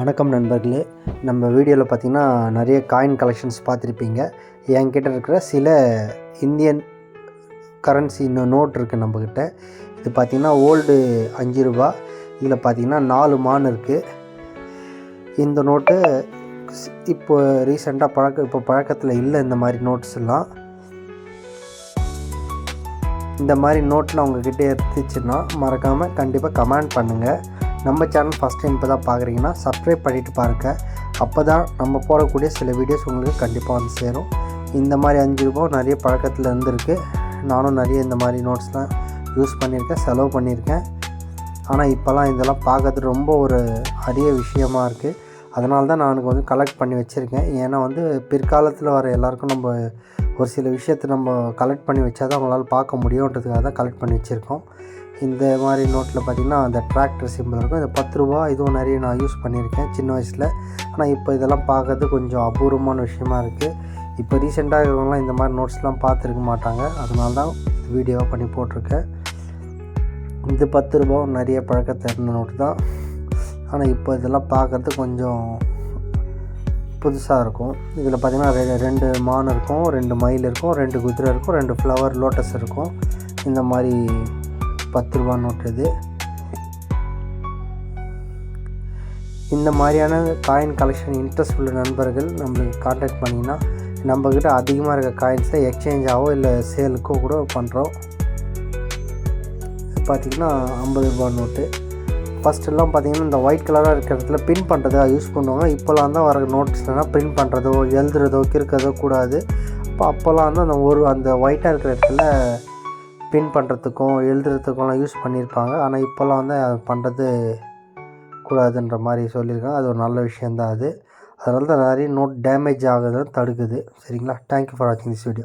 வணக்கம் நண்பர்களே. நம்ம வீடியோவில் பார்த்திங்கன்னா நிறைய காயின் கலெக்ஷன்ஸ் பார்த்துருப்பீங்க. என்கிட்ட இருக்கிற சில இந்தியன் கரன்சி நோட் இருக்குது நம்மக்கிட்ட. இது பார்த்திங்கன்னா ஓல்டு 5 ரூபா. இதில் பார்த்திங்கன்னா 4 மான் இருக்குது. இந்த நோட்டு இப்போ ரீசெண்டாக பழக்கத்தில் இல்லை. இந்த மாதிரி நோட்ஸ் எல்லாம் இந்த மாதிரி நோட்டில் உங்ககிட்ட இருந்துச்சுன்னா மறக்காமல் கண்டிப்பாக கமெண்ட் பண்ணுங்கள். நம்ம சேனல் ஃபஸ்ட் டைம் இப்போ தான் பார்க்குறீங்கன்னா சப்ஸ்கிரைப் பண்ணிவிட்டு பாருங்கள். அப்போ தான் நம்ம போடக்கூடிய சில வீடியோஸ் உங்களுக்கு கண்டிப்பாக வந்து சேரும். இந்த மாதிரி 5 ரூபா நிறைய பழக்கத்தில் இருந்திருக்கு. நானும் நிறைய இந்த மாதிரி நோட்ஸ்லாம் யூஸ் பண்ணியிருக்கேன், செலவு பண்ணியிருக்கேன். ஆனால் இப்போலாம் இதெல்லாம் பார்க்கறது ரொம்ப ஒரு அரிய விஷயமாக இருக்குது. அதனால தான் நான் வந்து கலெக்ட் பண்ணி வச்சுருக்கேன். ஏன்னா வந்து பிற்காலத்தில் வர எல்லாருக்கும் நம்ம ஒரு சில விஷயத்தை நம்ம கலெக்ட் பண்ணி வச்சா தான் அவங்களால பார்க்க முடியுன்றதுக்காக தான் கலெக்ட் பண்ணி வச்சுருக்கோம். இந்த மாதிரி நோட்டில் பார்த்திங்கன்னா அந்த டிராக்டர் சிம்பிள் இருக்கும். இந்த 10 ரூபா இதுவும் நிறைய நான் யூஸ் பண்ணியிருக்கேன் சின்ன வயசில். ஆனால் இப்போ இதெல்லாம் பார்க்கறது கொஞ்சம் அபூர்வமான விஷயமா இருக்குது. இப்போ ரீசெண்டாக இருக்கிறவங்களாம் இந்த மாதிரி நோட்ஸ்லாம் பார்த்துருக்க மாட்டாங்க. அதனால தான் வீடியோவாக பண்ணி போட்டிருக்கேன். இந்த 10 ரூபா நிறைய பழக்கத்தை இருந்த நோட்டு தான். ஆனால் இப்போ இதெல்லாம் பார்க்குறது கொஞ்சம் புதுசாக இருக்கும். இதில் பார்த்திங்கன்னா 2 மான் இருக்கும், 2 மயில் இருக்கும், 2 குதிரை இருக்கும், 2 ஃப்ளவர் லோட்டஸ் இருக்கும். இந்த மாதிரி 10 ரூபா நோட்டு இது. இந்த மாதிரியான காயின் கலெக்ஷன் இன்ட்ரெஸ்ட் உள்ள நண்பர்கள் நம்மளுக்கு கான்டாக்ட் பண்ணிங்கன்னா நம்மக்கிட்ட அதிகமாக இருக்க காயின்ஸை எக்ஸ்சேஞ்சாகவோ இல்லை சேலுக்கோ கூட பண்ணுறோம். பார்த்திங்கன்னா 50 ரூபா நோட்டு. ஃபஸ்ட்டெல்லாம் பார்த்திங்கன்னா இந்த ஒயிட் கலராக இருக்கிற இடத்துல பின் பண்ணுறதா யூஸ் பண்ணுவாங்க. இப்போலாம் தான் வர நோட்ஸ்லாம் பிரிண்ட் பண்ணுறதோ எழுதுறதோ கிறுக்கிறதோ கூடாது. அப்போல்லாம் வந்து அந்த ஒயிட்டாக இருக்கிற இடத்துல பின் பண்ணுறதுக்கும் எழுதுறதுக்கும்லாம் யூஸ் பண்ணியிருப்பாங்க. ஆனால் இப்போல்லாம் வந்து அது பண்ணுறது கூடாதுன்ற மாதிரி சொல்லியிருக்காங்க. அது ஒரு நல்ல விஷயந்தான் அது. அதனால தான் நிறைய நோட் டேமேஜ் ஆகுதுன்னு தடுக்குது. சரிங்களா? தேங்க்யூ ஃபார் வாட்சிங் திஸ் வீடியோ.